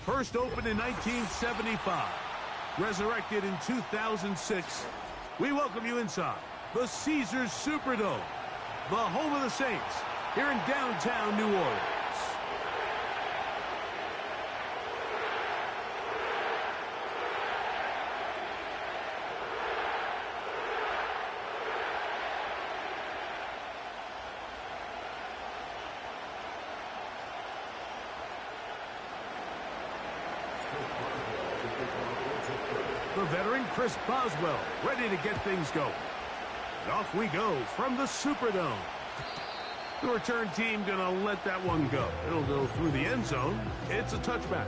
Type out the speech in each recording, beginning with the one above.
First opened in 1975, resurrected in 2006, we welcome you inside the Caesars Superdome, the home of the Saints, here in downtown New Orleans. The veteran Chris Boswell ready to get things going. And off we go from the Superdome. The return team gonna let that one go. It'll go through the end zone. It's a touchback.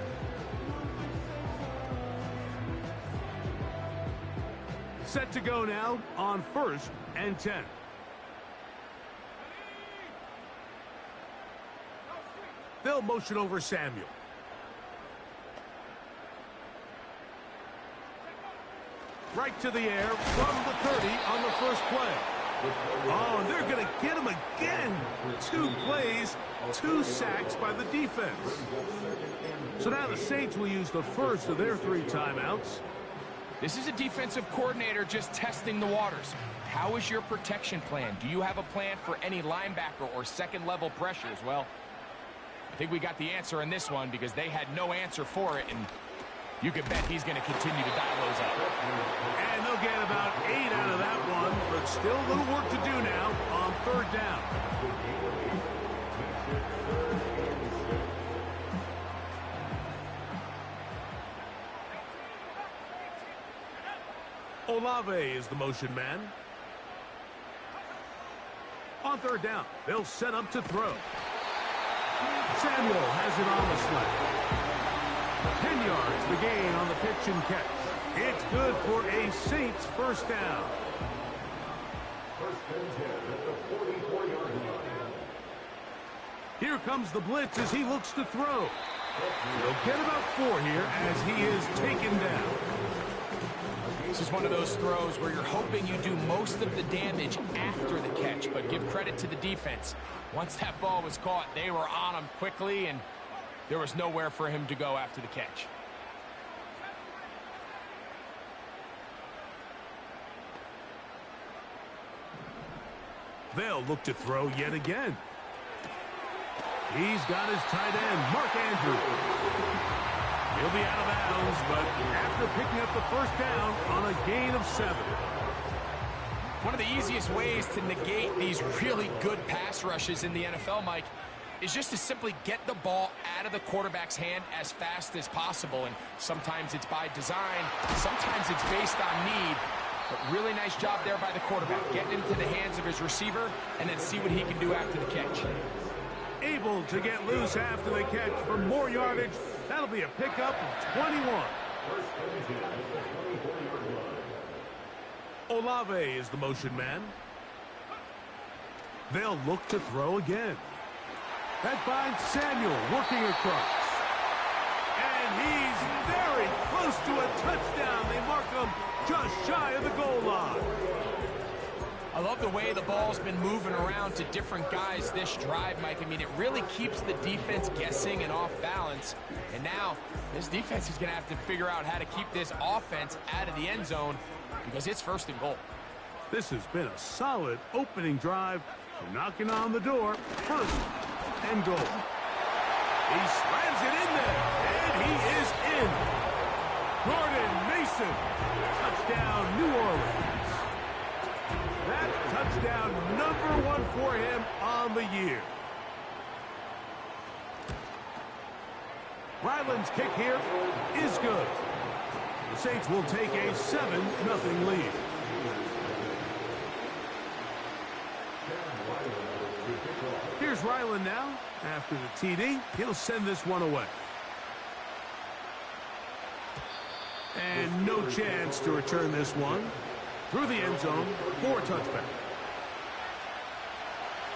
Set to go now on 1st and 10. They'll motion over Samuel. Right to the air from the 30 on the first play. Oh, and they're going to get him again. 2 plays, 2 sacks by the defense. So now the Saints will use the first of their 3 timeouts. This is a defensive coordinator just testing the waters. How is your protection plan? Do you have a plan for any linebacker or second-level pressures? Well, I think we got the answer in this one because they had no answer for it, and you can bet he's going to continue to dial those up. And they'll get about 8 out of that one, but still a little work to do now on 3rd down. Olave is the motion man. On 3rd down, they'll set up to throw. Samuel has it on the slant. 10 yards the gain on the pitch and catch. It's good for a Saints first down. Here comes the blitz as he looks to throw. He'll get about 4 here as he is taken down. This is one of those throws where you're hoping you do most of the damage after the catch, but give credit to the defense. Once that ball was caught, they were on him quickly, and there was nowhere for him to go after the catch. They'll look to throw yet again. He's got his tight end, Mark Andrews. He'll be out of bounds, but after picking up the first down on a gain of 7. One of the easiest ways to negate these really good pass rushes in the NFL, Mike, is just to simply get the ball out of the quarterback's hand as fast as possible. And sometimes it's by design, sometimes it's based on need. But really nice job there by the quarterback, getting into the hands of his receiver and then see what he can do after the catch. Able to get loose after the catch for more yardage. That'll be a pickup of 21. Olave is the motion man. They'll look to throw again. That finds Samuel working across. And he's very close to a touchdown. They mark him just shy of the goal line. I love the way the ball's been moving around to different guys this drive, Mike. I mean, it really keeps the defense guessing and off balance. And now, this defense is going to have to figure out how to keep this offense out of the end zone because it's 1st and goal. This has been a solid opening drive. They're knocking on the door. 1st and goal. He slams it in there, and he is in. Jordan Mason, touchdown New Orleans. That touchdown #1 for him on the year. Ryland's kick here is good. The Saints will take a 7-0 lead. Here's Ryland now. After the TD, he'll send this one away. And no chance to return this one. Through the end zone for a touchback.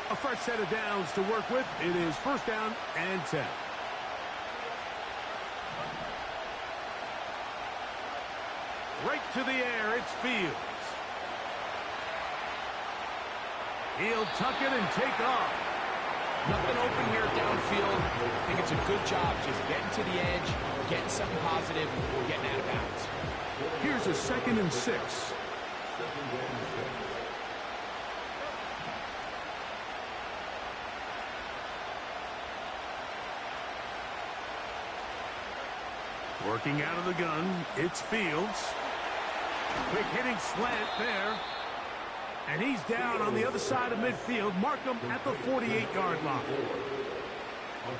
A fresh set of downs to work with. It is 1st down and 10. Right to the air, it's Fields. He'll tuck it and take off. Nothing open here downfield. I think it's a good job just getting to the edge, getting something positive, getting out of bounds. Here's a 2nd and 6. Working out of the gun, it's Fields. Quick hitting slant there. And he's down on the other side of midfield. Mark him at the 48-yard line.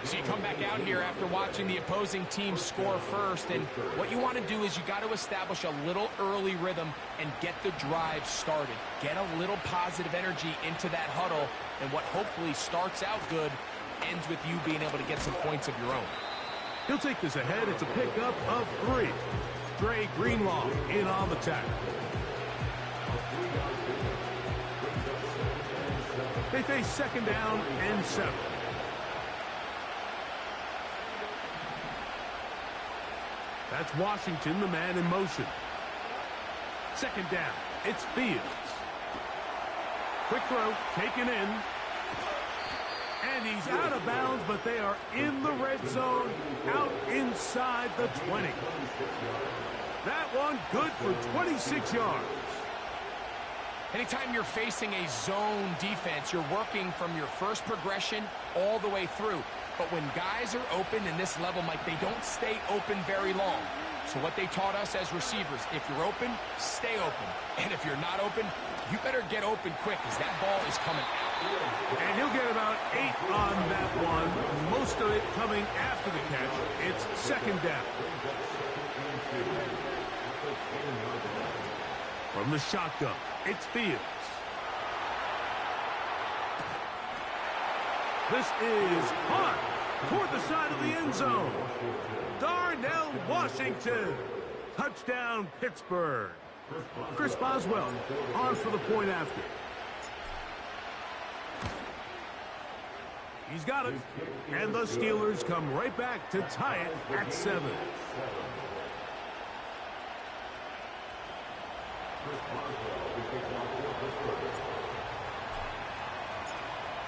So you come back out here after watching the opposing team score first, and what you want to do is you got to establish a little early rhythm and get the drive started. Get a little positive energy into that huddle, and what hopefully starts out good ends with you being able to get some points of your own. He'll take this ahead. It's a pickup of 3. Dre Greenlaw in on the tackle. They face 2nd down and 7. That's Washington, the man in motion. 2nd down. It's Fields. Quick throw, taken in. And he's out of bounds, but they are in the red zone, out inside the 20. That one good for 26 yards. Anytime you're facing a zone defense, you're working from your first progression all the way through. But when guys are open in this level, Mike, they don't stay open very long. So what they taught us as receivers, if you're open, stay open. And if you're not open, you better get open quick because that ball is coming out. And he'll get about 8 on that one, most of it coming after the catch. It's 2nd down. From the shotgun, it's Fields. This is hard toward the side of the end zone. Darnell Washington. Touchdown, Pittsburgh. Chris Boswell on for the point after. He's got it. And the Steelers come right back to tie it at 7.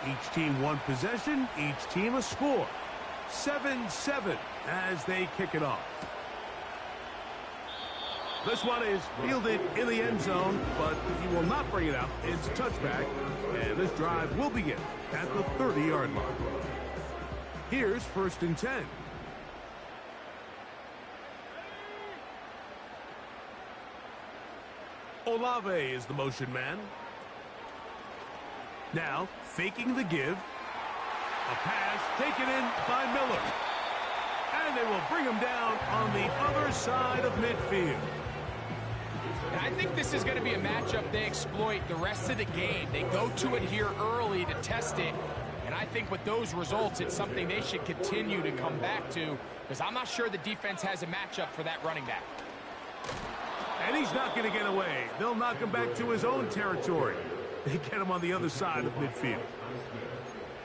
Each team 1 possession, each team a score. 7-7 as they kick it off. This one is fielded in the end zone, but he will not bring it out. It's touchback, and this drive will begin at the 30-yard line. Here's 1st and 10. Olave is the motion man. Now, faking the give. A pass taken in by Miller. And they will bring him down on the other side of midfield. And I think this is going to be a matchup they exploit the rest of the game. They go to it here early to test it. And I think with those results, it's something they should continue to come back to, because I'm not sure the defense has a matchup for that running back. And he's not going to get away. They'll knock him back to his own territory. They get him on the other side of midfield.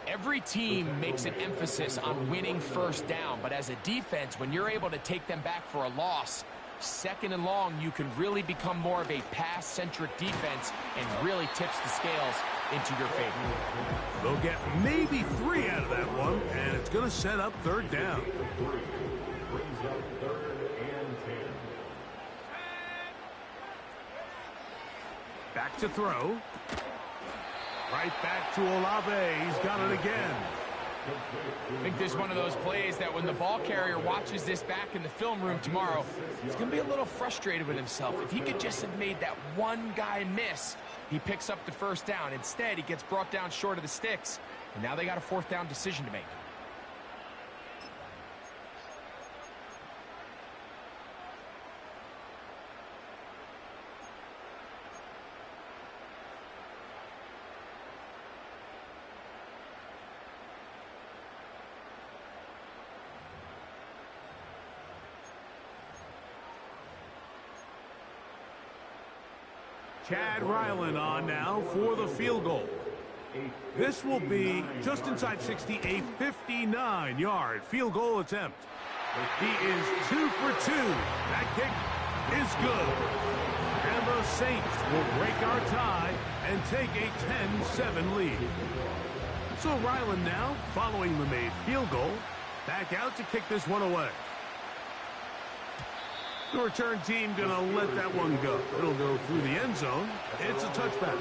Every team makes an emphasis on winning first down, but as a defense, when you're able to take them back for a loss, 2nd and long, you can really become more of a pass-centric defense and really tips the scales into your favor. They'll get maybe 3 out of that one, and it's going to set up 3rd down. Back to throw. Right back to Olave. He's got it again. I think this is one of those plays that when the ball carrier watches this back in the film room tomorrow, he's going to be a little frustrated with himself. If he could just have made that one guy miss, he picks up the 1st down. Instead, he gets brought down short of the sticks, and now they got a 4th down decision to make. Chad Ryland on now for the field goal. This will be just inside 60, a 59-yard field goal attempt. He is 2 for 2. That kick is good. And the Saints will break our tie and take a 10-7 lead. So Ryland now, following the made field goal, back out to kick this one away. The return team going to let that one go. It'll go through the end zone. It's a touchback.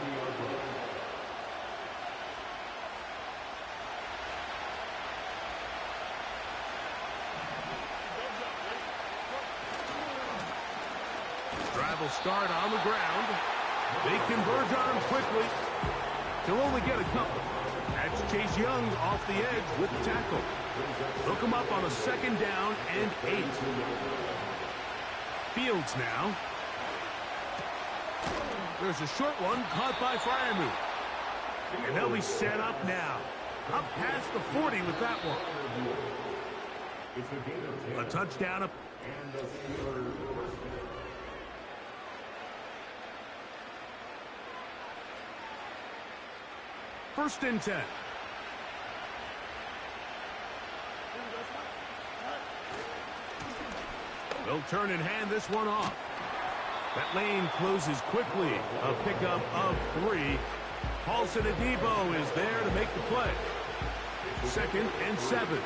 Drive will start on the ground. They converge on him quickly. He'll only get a couple. That's Chase Young off the edge with the tackle. Hook him up on a 2nd down and 8. Fields now. There's a short one caught by Fryermuth. And they'll be set up now. Up past the 40 with that one. A touchdown up. First and 10. They'll turn and hand this one off. That lane closes quickly. A pickup of 3. Paulson Adebo is there to make the play. 2nd and 7.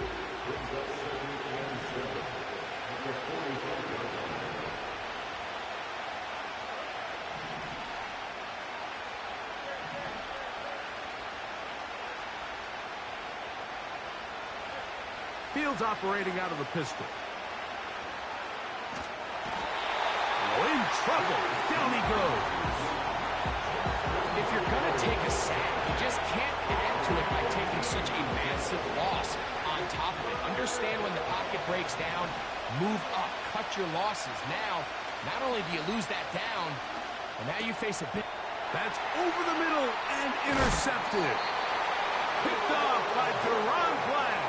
Fields operating out of the pistol. Oh, in trouble. Down he goes. If you're going to take a sack, you just can't add to it by taking such a massive loss on top of it. Understand when the pocket breaks down, move up, cut your losses. Now, not only do you lose that down, but now you face a bit. That's over the middle and intercepted. Picked off by Deron Black.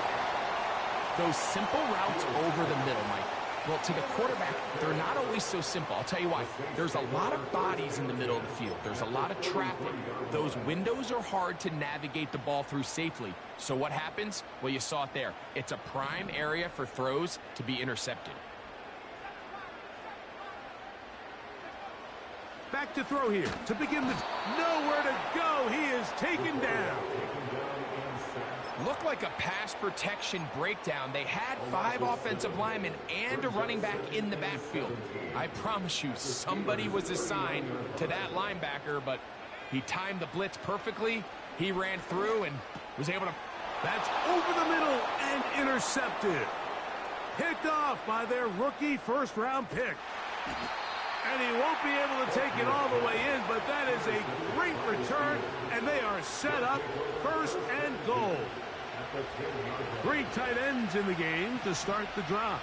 Those simple routes over the middle, Mike. Well, to the quarterback, they're not always so simple. I'll tell you why. There's a lot of bodies in the middle of the field. There's a lot of traffic. Those windows are hard to navigate the ball through safely. So what happens? Well, you saw it there. It's a prime area for throws to be intercepted. Back to throw here to begin the... Nowhere to go. He is taken down. Looked like a pass protection breakdown. They had 5 offensive linemen and a running back in the backfield. I promise you, somebody was assigned to that linebacker, but he timed the blitz perfectly. He ran through and was able to... That's over the middle and intercepted. Picked off by their rookie first-round pick. And he won't be able to take it all the way in, but that is a great return, and they are set up 1st and goal. 3 tight ends in the game to start the drive.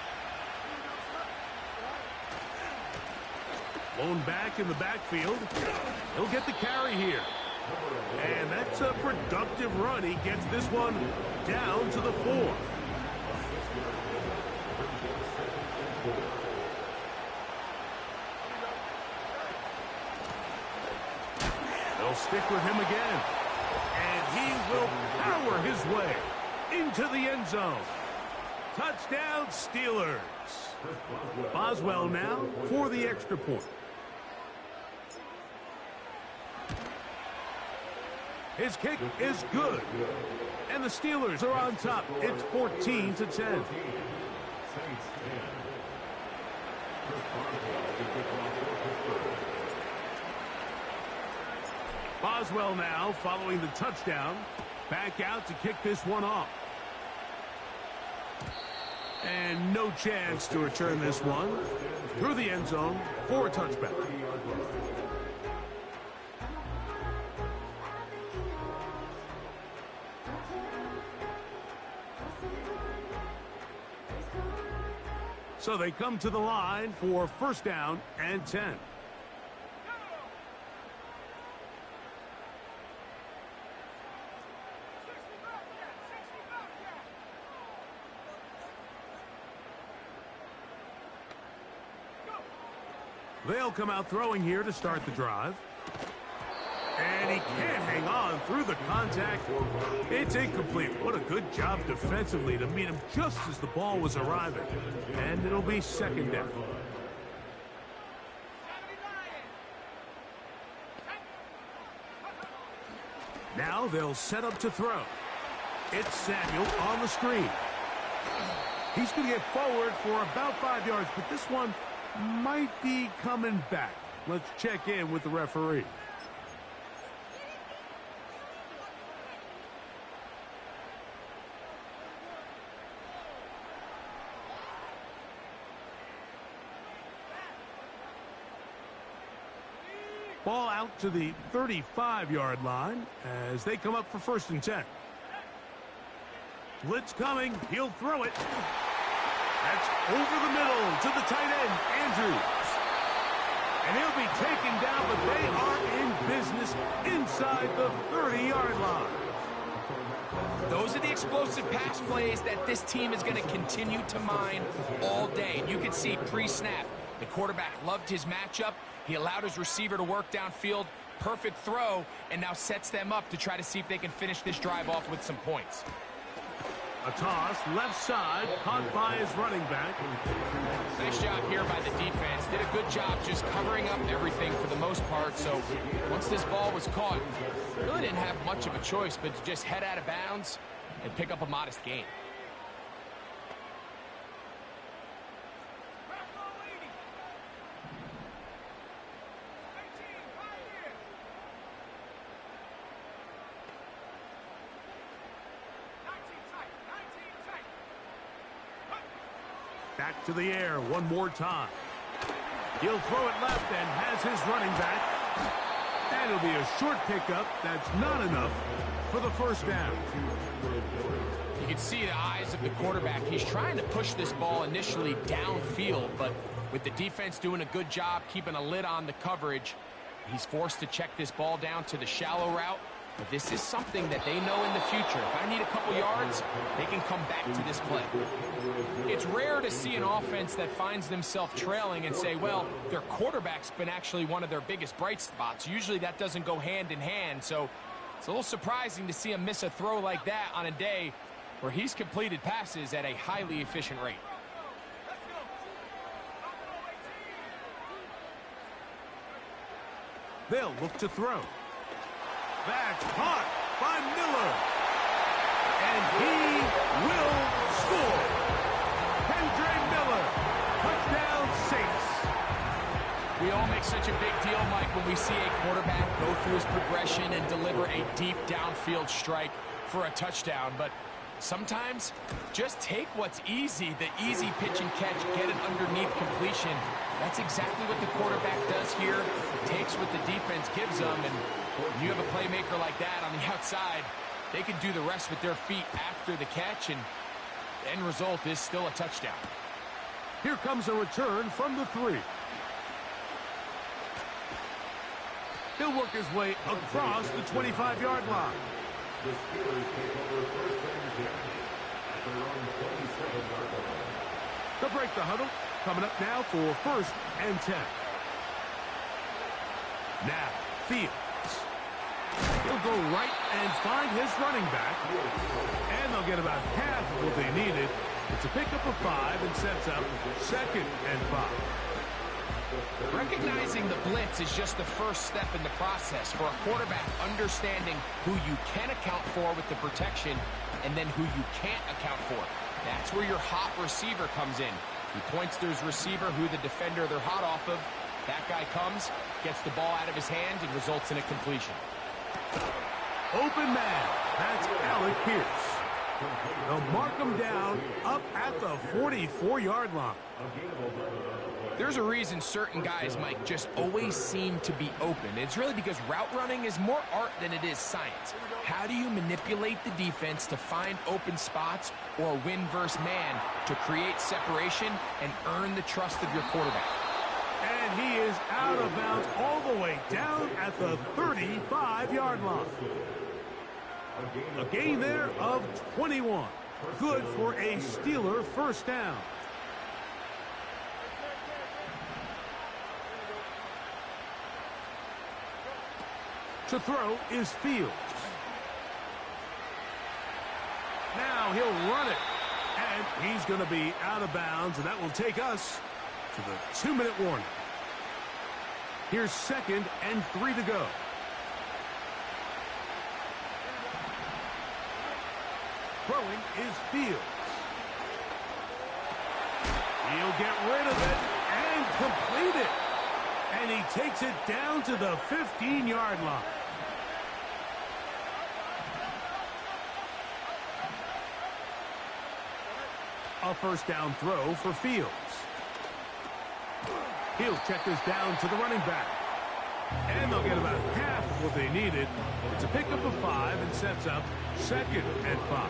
Blown back in the backfield. He'll get the carry here. And that's a productive run. He gets this one down to the 4. They'll stick with him again. And he will power his way into the end zone. Touchdown, Steelers. Boswell now for the extra point. His kick is good. And the Steelers are on top. It's 14-10. Boswell now following the touchdown. Back out to kick this one off. And no chance to return this one through the end zone for a touchback. So they come to the line for 1st down and 10. They'll come out throwing here to start the drive. And he can't hang on through the contact. It's incomplete. What a good job defensively to meet him just as the ball was arriving. And it'll be 2nd down. Now they'll set up to throw. It's Samuel on the screen. He's going to get forward for about 5 yards, but this one might be coming back. Let's check in with the referee. Ball out to the 35-yard line as they come up for 1st and 10. Blitz coming. He'll throw it. That's over the middle to the tight end, Andrews. And he'll be taken down, but they are in business inside the 30-yard line. Those are the explosive pass plays that this team is going to continue to mine all day. And you can see pre-snap, the quarterback loved his matchup. He allowed his receiver to work downfield. Perfect throw, and now sets them up to try to see if they can finish this drive off with some points. A toss, left side, caught by his running back. Nice job here by the defense. Did a good job just covering up everything for the most part. So once this ball was caught, really didn't have much of a choice but to just head out of bounds and pick up a modest gain. Back to the air one more time. He'll throw it left and has his running back. And it'll be a short pickup. That's not enough for the 1st down. You can see the eyes of the quarterback. He's trying to push this ball initially downfield, but with the defense doing a good job keeping a lid on the coverage, he's forced to check this ball down to the shallow route. But this is something that they know in the future. If I need a couple yards, they can come back to this play. It's rare to see an offense that finds themselves trailing and say, well, their quarterback's been actually one of their biggest bright spots. Usually that doesn't go hand in hand, so it's a little surprising to see him miss a throw like that on a day where he's completed passes at a highly efficient rate. They'll look to throw. That's caught by Miller. And he will score. Andre Miller. Touchdown Saints. We all make such a big deal, Mike, when we see a quarterback go through his progression and deliver a deep downfield strike for a touchdown. But sometimes just take what's easy, the easy pitch and catch, get it underneath completion. That's exactly what the quarterback does here. Takes what the defense gives them, and when you have a playmaker like that on the outside, they can do the rest with their feet after the catch, and the end result is still a touchdown. Here comes a return from the 3. He'll work his way across the 25-yard line. They'll break the huddle. Coming up now for 1st and 10. Now, Fields. He'll go right and find his running back. And they'll get about half of what they needed. It's a pickup of 5 and sets up 2nd and 5. Recognizing the blitz is just the first step in the process for a quarterback, understanding who you can account for with the protection and then who you can't account for. That's where your hot receiver comes in. He points to his receiver, who the defender they're hot off of. That guy comes, gets the ball out of his hand, and results in a completion. Open man. That's Alec Pierce. They'll mark him down up at the 44-yard line. There's a reason certain guys, Mike, just always seem to be open. It's really because route running is more art than it is science. How do you manipulate the defense to find open spots or win versus man to create separation and earn the trust of your quarterback? And he is out of bounds all the way down at the 35-yard line. A gain there of 21. Good for a Steeler 1st down. To throw is Fields. Now he'll run it. And he's going to be out of bounds, and that will take us to the 2-minute warning. Here's 2nd and 3 to go. Throwing is Fields. He'll get rid of it and complete it. And he takes it down to the 15-yard line. A first down throw for Fields. He'll check this down to the running back. And they'll get about half of what they needed. It's a pickup of 5 and sets up 2nd and 5.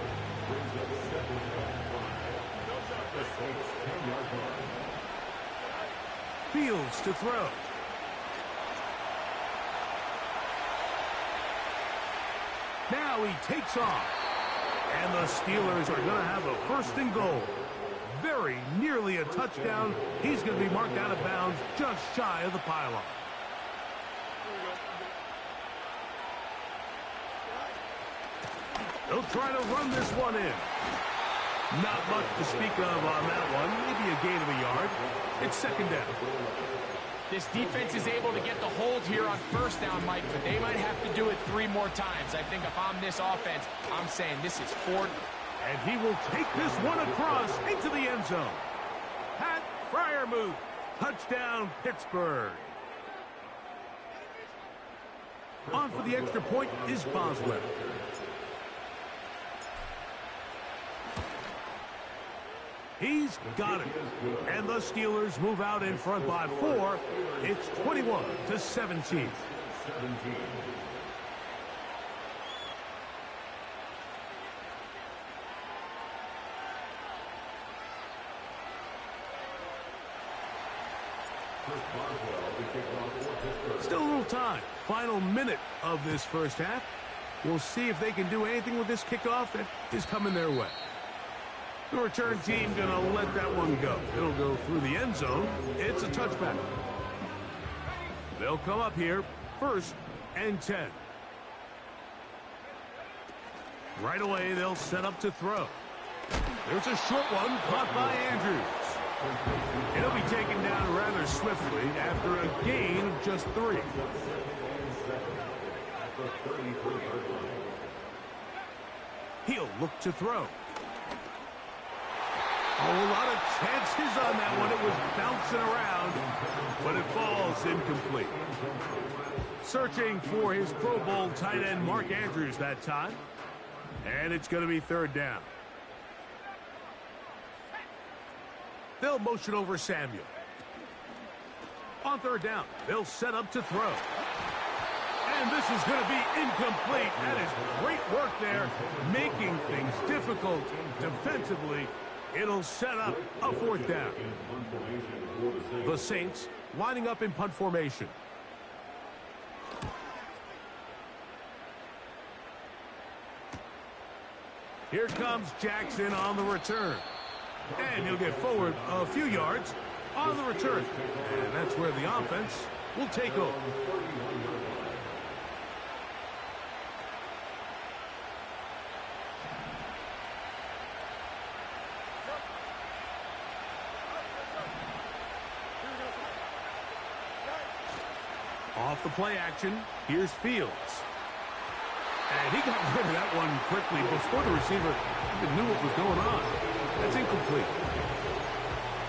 Fields to throw. Now he takes off. And the Steelers are going to have a 1st and goal. Very nearly a touchdown. He's going to be marked out of bounds just shy of the pylon. They'll try to run this one in. Not much to speak of on that one. Maybe a gain of a yard. It's 2nd down. This defense is able to get the hold here on 1st down, Mike, but they might have to do it 3 more times. I think if I'm this offense, I'm saying this is 4th. And he will take this one across into the end zone. Pat Freiermuth. Touchdown, Pittsburgh. On for the extra point is Boswell. He's got it. And the Steelers move out in front by 4. It's 21-17. Still a little time. Final minute of this first half. We'll see if they can do anything with this kickoff that is coming their way. The return team going to let that one go. It'll go through the end zone. It's a touchback. They'll come up here, 1st and 10. Right away, they'll set up to throw. There's a short one caught by Andrews. It'll be taken down rather swiftly after a gain of just 3. He'll look to throw. A lot of chances on that one. It was bouncing around, but it falls incomplete. Searching for his Pro Bowl tight end Mark Andrews that time. And it's going to be 3rd down. They'll motion over Samuel. On 3rd down, they'll set up to throw. And this is going to be incomplete. That is great work there, making things difficult defensively. It'll set up a 4th down. The Saints lining up in punt formation. Here comes Jackson on the return. And he'll get forward a few yards on the return. And that's where the offense will take over. Off the play action, here's Fields. And he got rid of that one quickly before the receiver even knew what was going on. That's incomplete.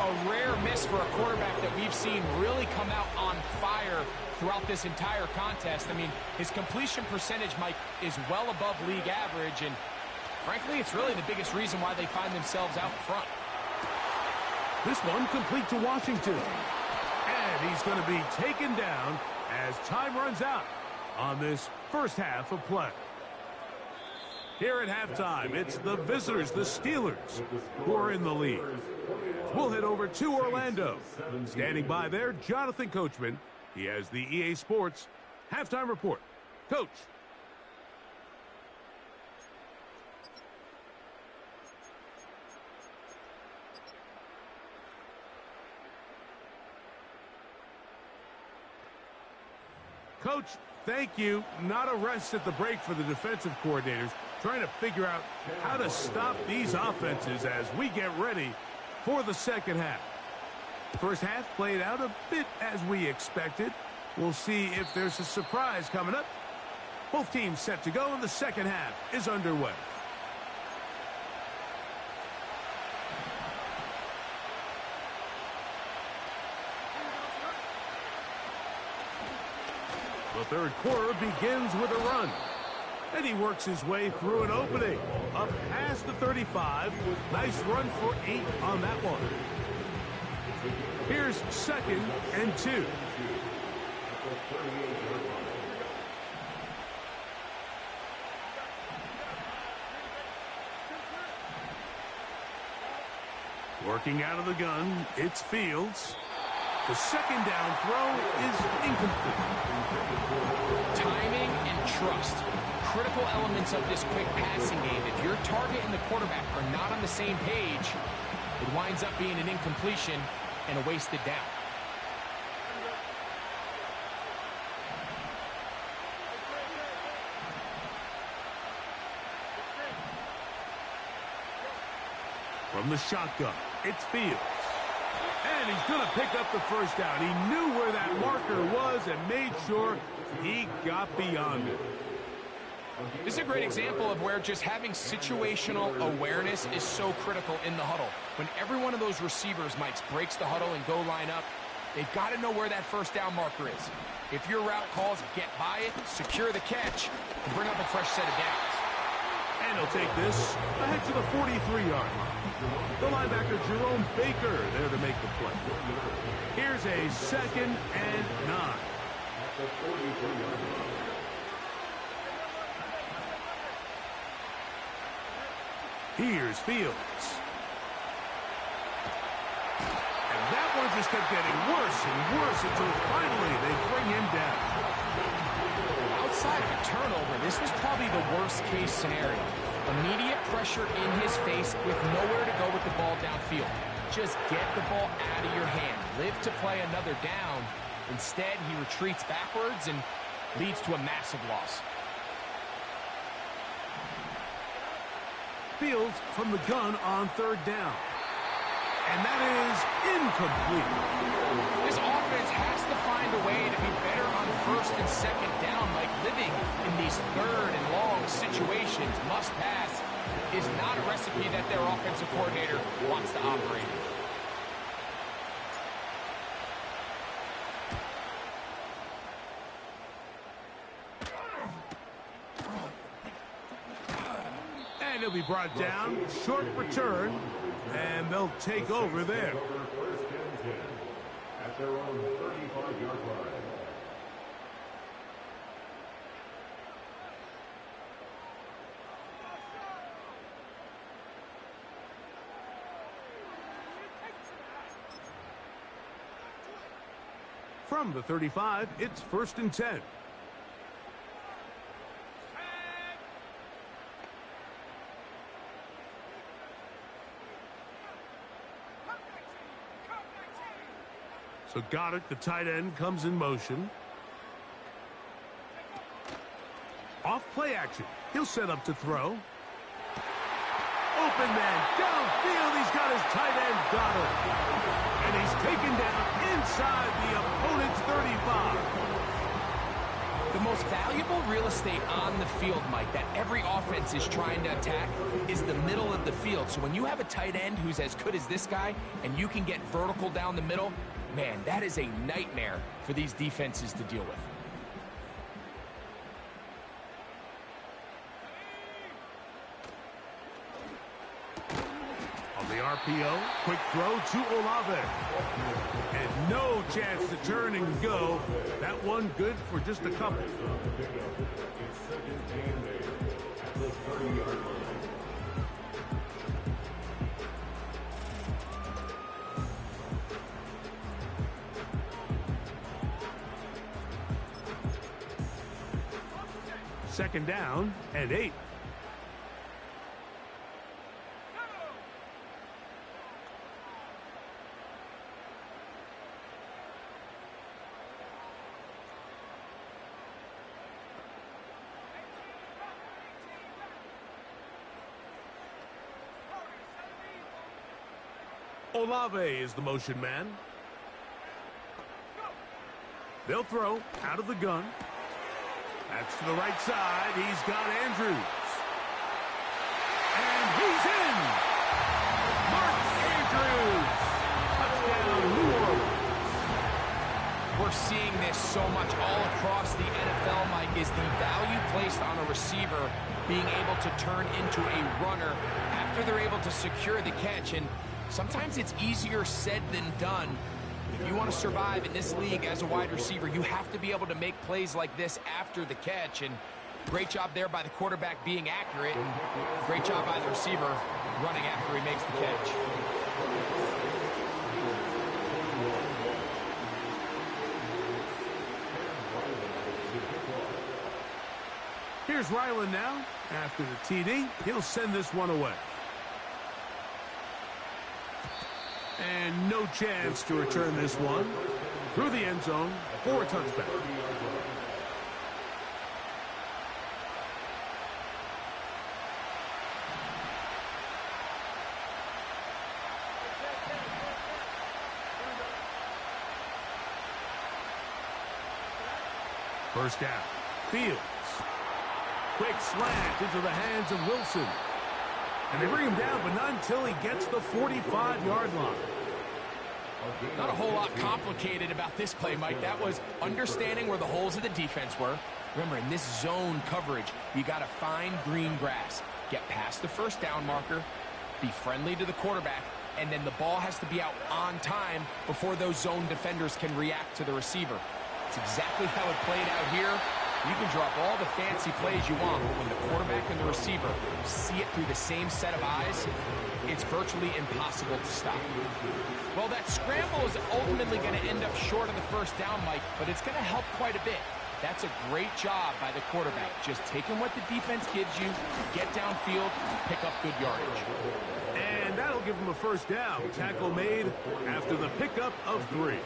A rare miss for a quarterback that we've seen really come out on fire throughout this entire contest. I mean, his completion percentage, Mike, is well above league average, and frankly, it's really the biggest reason why they find themselves out front. This one complete to Washington. And he's going to be taken down as time runs out on this first half of play. Here at halftime, it's the visitors, the Steelers, who are in the lead. We'll head over to Orlando. Standing by there, Jonathan Coachman. He has the EA Sports halftime report. Coach. Coach, thank you. Not a rest at the break for the defensive coordinators, trying to figure out how to stop these offenses as we get ready for the second half. First half played out a bit as we expected. We'll see if there's a surprise coming up. Both teams set to go, and the second half is underway. The third quarter begins with a run. And he works his way through an opening. Up past the 35. Nice run for 8 on that one. Here's 2nd and 2. Working out of the gun, it's Fields. The second down throw is incomplete. Timing and trust. Critical elements of this quick passing game. If your target and the quarterback are not on the same page, it winds up being an incompletion and a wasted down. From the shotgun, it's Fields. And he's going to pick up the first down. He knew where that marker was and made sure he got beyond it. This is a great example of where just having situational awareness is so critical in the huddle. When every one of those receivers, Mike, breaks the huddle and go line up, they've got to know where that first down marker is. If your route calls, get by it, secure the catch, and bring up a fresh set of downs. And he'll take this ahead to the 43-yard line. The linebacker, Jerome Baker, there to make the play. Here's a 2nd and 9. Here's Fields. And that one just kept getting worse and worse until finally they bring him down. Outside of a turnover, this was probably the worst-case scenario. Immediate pressure in his face with nowhere to go with the ball downfield. Just get the ball out of your hand. Live to play another down. Instead, he retreats backwards and leads to a massive loss. Fields from the gun on 3rd down. And that is incomplete. This offense has to find a way to be better on 1st and 2nd down, like living in these 3rd and long situations. Must pass is not a recipe that their offensive coordinator wants to operate in. And he'll be brought down, short return, and they'll take over there. At their own 35-yard line. From the 35, it's 1st and 10. So Goddard, the tight end, comes in motion. Off play action. He'll set up to throw. Open man downfield. He's got his tight end, Goddard. And he's taken down inside the opponent's 35. The most valuable real estate on the field, Mike, that every offense is trying to attack is the middle of the field. So when you have a tight end who's as good as this guy and you can get vertical down the middle, man, that is a nightmare for these defenses to deal with. On the RPO, quick throw to Olave. And no chance to turn and go. That one good for just a couple. Second down and 8. Olave is the motion man. They'll throw out of the gun. That's to the right side. He's got Andrews. And he's in. Mark Andrews. Touchdown, New Orleans. We're seeing this so much all across the NFL. receiver being able to turn into a runner after they're able to secure the catch. And sometimes it's easier said than done. If you want to survive in this league as a wide receiver, you have to be able to make plays like this after the catch. And great job there by the quarterback being accurate. And great job by the receiver running after he makes the catch. Here's Ryland now. After the TD, he'll send this one away. And no chance to return this one. Through the end zone for a touchback. First down. Fields. Quick slant into the hands of Wilson. And they bring him down, but not until he gets the 45-yard line. Not a whole lot complicated about this play, Mike. That was understanding where the holes of the defense were. Remember, in this zone coverage, you got to find green grass. Get past the first down marker, be friendly to the quarterback, and then the ball has to be out on time before those zone defenders can react to the receiver. It's exactly how it played out here. You can drop all the fancy plays you want, but when the quarterback and the receiver see it through the same set of eyes, it's virtually impossible to stop. Well, that scramble is ultimately going to end up short of the first down, Mike, but it's going to help quite a bit. That's a great job by the quarterback, just taking what the defense gives you, get downfield, pick up good yardage. And that'll give him a first down. Tackle made after the pickup of 3.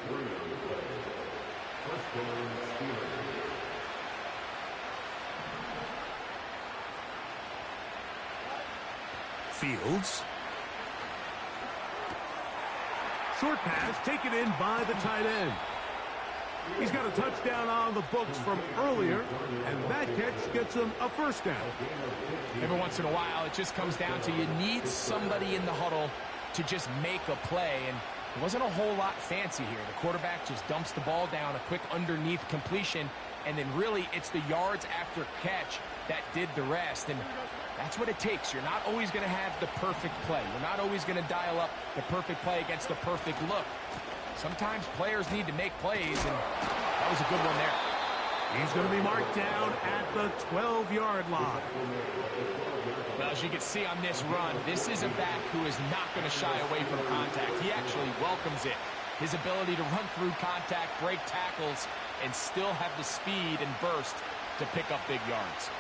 Fields. Short pass taken in by the tight end. He's got a touchdown on the books from earlier, and that catch gets him a first down. Every once in a while, it just comes down to you need somebody in the huddle to just make a play, and it wasn't a whole lot fancy here. The quarterback just dumps the ball down, a quick underneath completion, and then really it's the yards after catch that did the rest. And that's what it takes. You're not always going to have the perfect play. You're not always going to dial up the perfect play against the perfect look. Sometimes players need to make plays, and that was a good one there. He's going to be marked down at the 12-yard line. Well, as you can see on this run, this is a back who is not going to shy away from contact. He actually welcomes it. His ability to run through contact, break tackles, and still have the speed and burst to pick up big yards.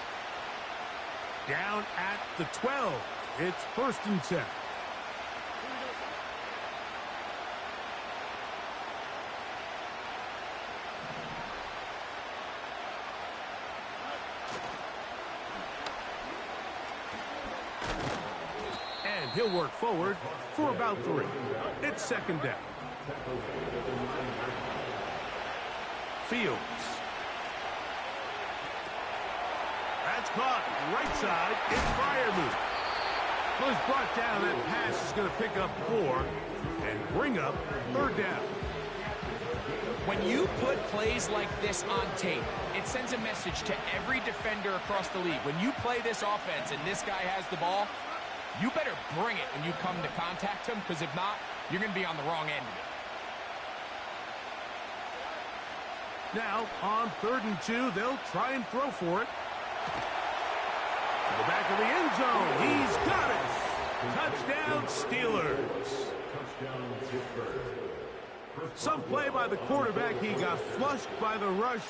Down at the 12. It's 1st and 10. And he'll work forward for about 3. It's 2nd down. Fields. That's caught right side. It's Freiermuth. Well, he's brought down. That pass is going to pick up 4 and bring up 3rd down. When you put plays like this on tape, it sends a message to every defender across the league. When you play this offense and this guy has the ball, you better bring it when you come to contact him, because if not, you're going to be on the wrong end of it. Now, on 3rd and 2, they'll try and throw for it. To the back of the end zone. He's got it. Touchdown, Steelers. Some play by the quarterback. He got flushed by the rush,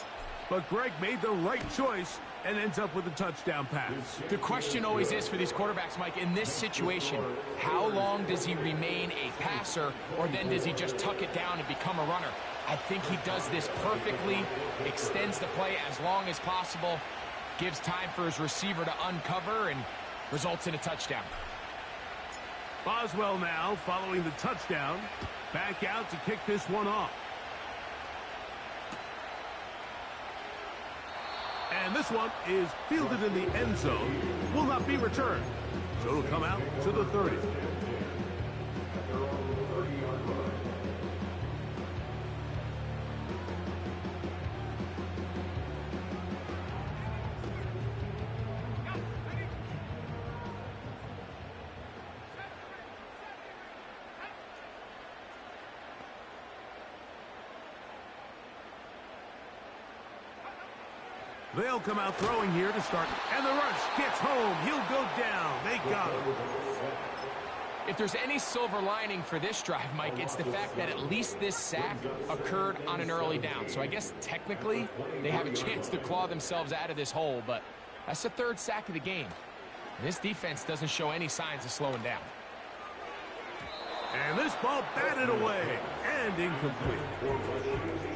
but Greg made the right choice and ends up with a touchdown pass. The question always is for these quarterbacks, Mike, in this situation, how long does he remain a passer, or then does he just tuck it down and become a runner? I think he does this perfectly, extends the play as long as possible, gives time for his receiver to uncover, and results in a touchdown. Boswell now following the touchdown. Back out to kick this one off. And this one is fielded in the end zone. Will not be returned. So it'll come out to the 30. They'll come out throwing here to start. And the rush gets home. He'll go down. They got him. If there's any silver lining for this drive, Mike, it's the fact that at least this sack occurred on an early down. So I guess technically they have a chance to claw themselves out of this hole, but that's the third sack of the game. And this defense doesn't show any signs of slowing down. And this ball batted away and incomplete.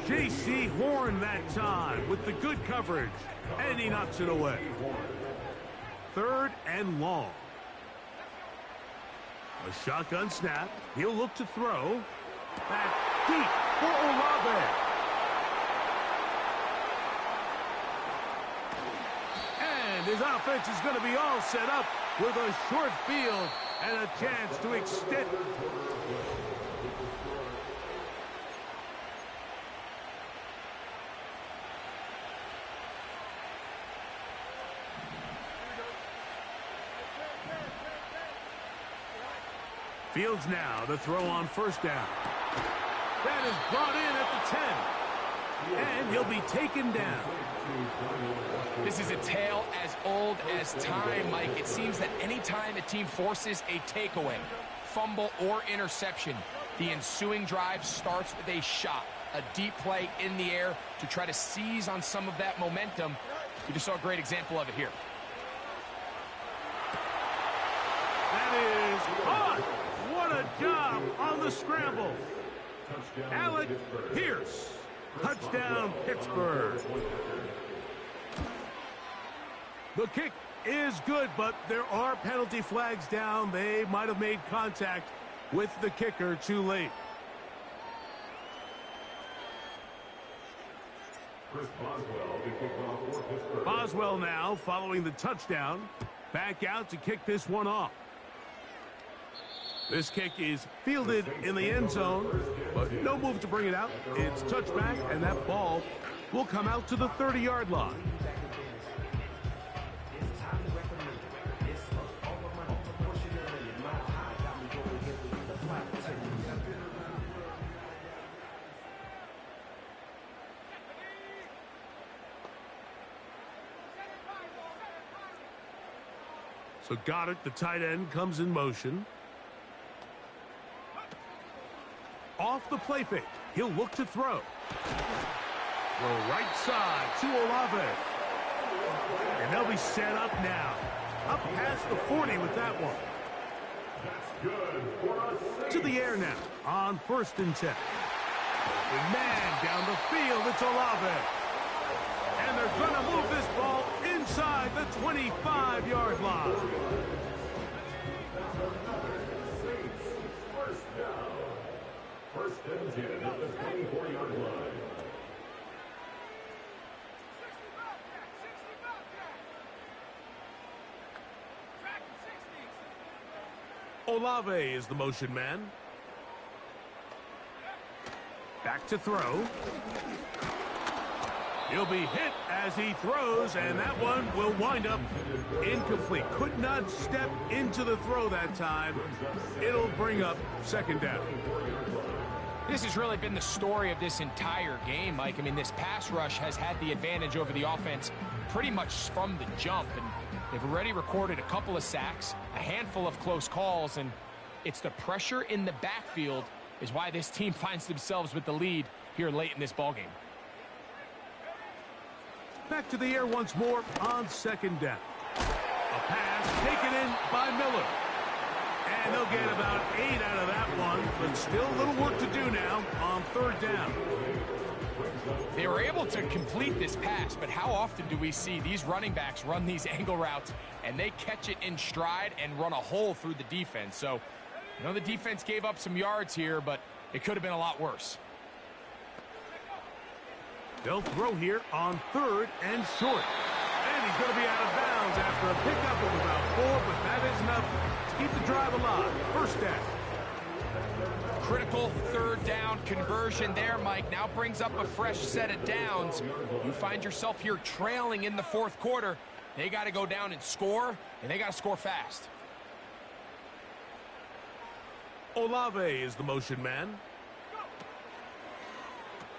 J.C. Horn that time with the good coverage, and he knocks it away. 3rd and long. A shotgun snap. He'll look to throw. Back deep for Olave. And his offense is going to be all set up with a short field and a chance to extend. Fields now to throw on 1st down. That is brought in at the 10. And he'll be taken down. This is a tale as old as time, Mike. It seems that any time a team forces a takeaway, fumble, or interception, the ensuing drive starts with a shot, a deep play in the air to try to seize on some of that momentum. We just saw a great example of it here. That is caught. What a job on the scramble. Alec Pierce. Touchdown, Pittsburgh. The kick is good, but there are penalty flags down. They might have made contact with the kicker too late. Boswell now following the touchdown. Back out to kick this one off. This kick is fielded in the end zone, but no move to bring it out. It's touchback, and that ball will come out to the 30-yard line. So Goddard, the tight end, comes in motion. Off the play fake. He'll look to throw. Throw right side to Olave. And they'll be set up now. Up past the 40 with that one. To the air now on 1st and 10. The man down the field, it's Olave. And they're going to move this ball inside the 25-yard line. First and 10 at the 24-yard line. Olave is the motion man. Back to throw. He'll be hit as he throws, and that one will wind up incomplete. Could not step into the throw that time. It'll bring up 2nd down. This has really been the story of this entire game, Mike. I mean, this pass rush has had the advantage over the offense pretty much from the jump, and they've already recorded a couple of sacks, a handful of close calls, and it's the pressure in the backfield is why this team finds themselves with the lead here late in this ballgame. Back to the air once more on 2nd down. A pass taken in by Miller. And they'll get about 8 out of that one, but still a little work to do now on 3rd down. They were able to complete this pass, but how often do we see these running backs run these angle routes and they catch it in stride and run a hole through the defense? So, you know, the defense gave up some yards here, but it could have been a lot worse. They'll throw here on 3rd and short. And he's going to be out of bounds after a pickup of about 4, but that is enough to keep the drive alive. 1st down. Critical 3rd down conversion there, Mike. Now brings up a fresh set of downs. You find yourself here trailing in the 4th quarter. They got to go down and score, and they got to score fast. Olave is the motion man.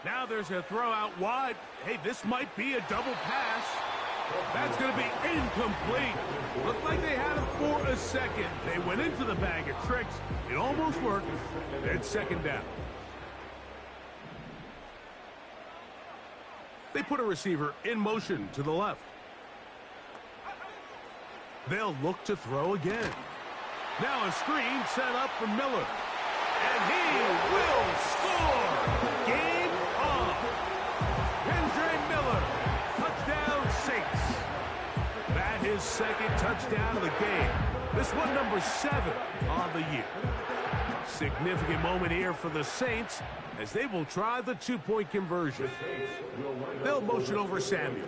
Now there's a throw out wide. Hey, this might be a double pass. That's going to be incomplete. Looked like they had him for a second. They went into the bag of tricks. It almost worked. It's second down. They put a receiver in motion to the left. They'll look to throw again. Now a screen set up for Miller. And he will score! Game on! Kendra Miller, touchdown Saints. That is second touchdown of the game. This one number 7 on the year. Significant moment here for the Saints as they will try the two-point conversion. They'll motion over Samuel.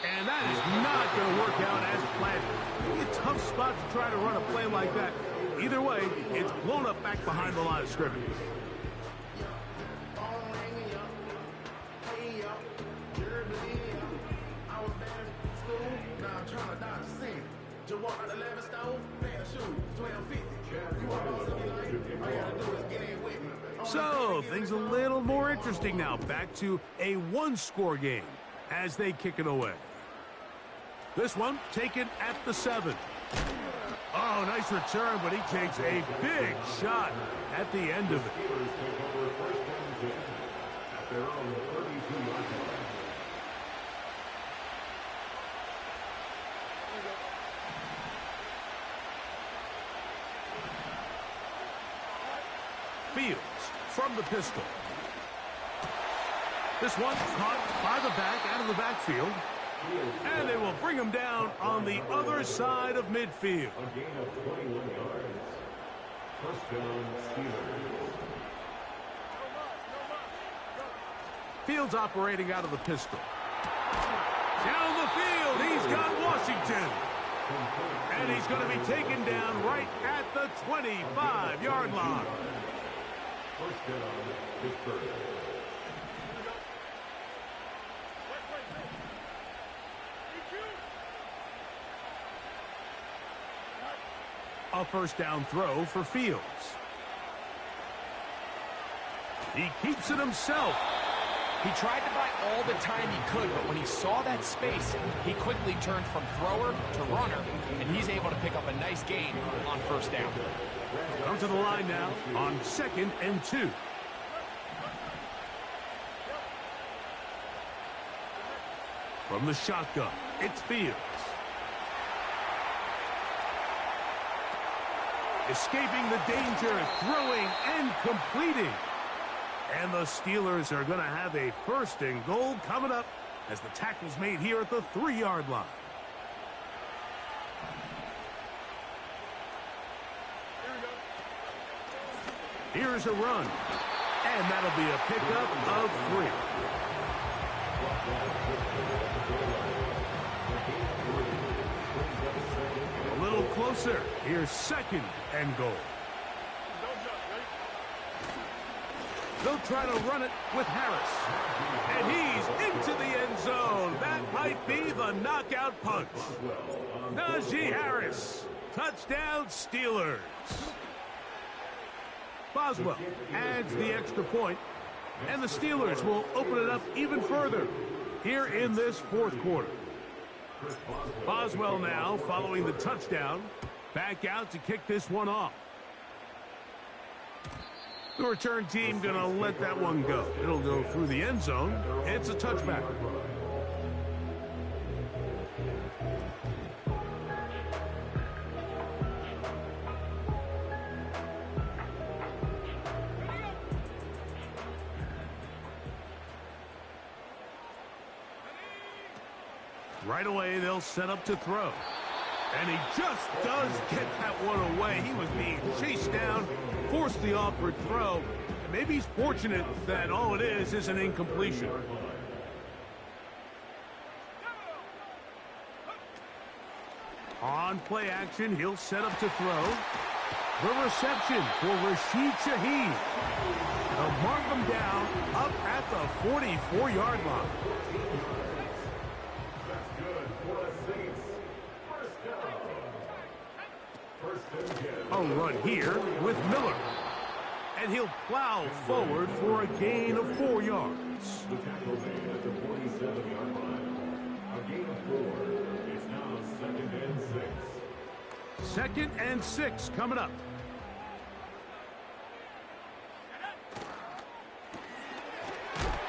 And that is not going to work out as planned. It'll be a tough spot to try to run a play like that. Either way, it's blown up back behind the line of scrimmage. So, things a little more interesting now. Back to a one-score game as they kick it away. This one taken at the 7. Oh, nice return, but he takes a big shot at the end of it. Fields from the pistol. This one caught by the back out of the backfield. And they will bring him down on the other side of midfield. A gain of 21 yards. First down, Steelers. Fields operating out of the pistol. Down the field, he's got Washington. And he's going to be taken down right at the 25-yard line. First down, Pittsburgh. A first down throw for Fields. He keeps it himself. He tried to buy all the time he could, but when he saw that space, he quickly turned from thrower to runner, and he's able to pick up a nice gain on first down. Come to the line now on 2nd and 2. From the shotgun, it's Fields. Escaping the danger, throwing and completing. And the Steelers are going to have a first and goal coming up as the tackle's made here at the 3-yard line. Here's a run. And that'll be a pickup of 3. A little closer. Here's 2nd and goal. They'll try to run it with Harris. And he's into the end zone. That might be the knockout punch. Najee Harris. Touchdown, Steelers. Boswell adds the extra point, and the Steelers will open it up even further here in this 4th quarter. Boswell now, following the touchdown, back out to kick this one off. The return team going to let that one go. It'll go through the end zone. It's a touchback. Right away, they'll set up to throw. And he just does get that one away. He was being chased down, forced the awkward throw. And maybe he's fortunate that all it is an incompletion. On play action, he'll set up to throw. The reception for Rashid Shaheed. They'll mark him down up at the 44-yard line. A run here with Miller. And he'll plow forward for a gain of 4 yards. The tackle made at the 47-yard line. score. It's now 2nd and 6. 2nd and 6 coming up.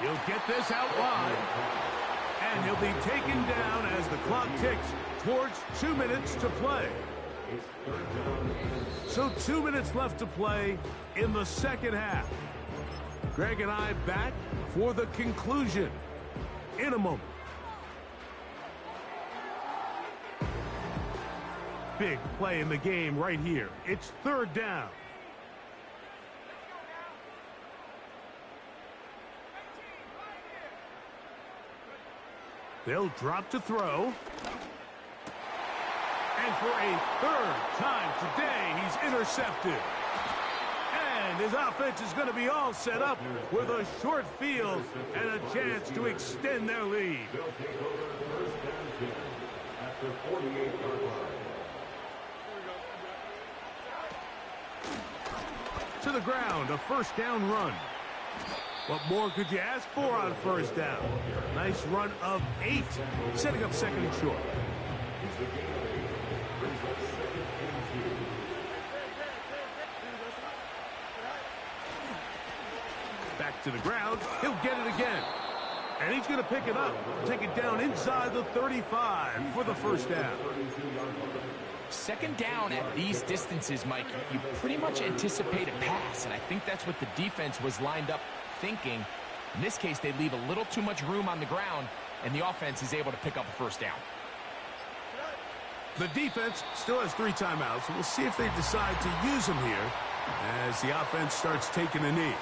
He'll get this out wide. And he'll be taken down as the clock ticks towards 2 minutes to play. So 2 minutes left to play in the second half. Greg and I back for the conclusion in a moment. Big play in the game right here. It's 3rd down. They'll drop to throw. And for a 3rd time today, he's intercepted. And his offense is going to be all set up with a short field and a chance to extend their lead. They'll take over 1st down 10 at the 48-yard line. To the ground, a 1st down run. What more could you ask for on 1st down? Nice run of 8, setting up 2nd and short. Back to the ground, he'll get it again. And he's going to pick it up, take it down inside the 35 for the 1st down. 2nd down at these distances, Mike, you pretty much anticipate a pass, and I think that's what the defense was lined up thinking. In this case, they leave a little too much room on the ground, and the offense is able to pick up a 1st down. The defense still has 3 timeouts, and we'll see if they decide to use them here as the offense starts taking a knee.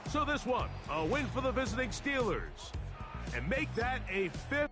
So this one, a win for the visiting Steelers. And make that a 5th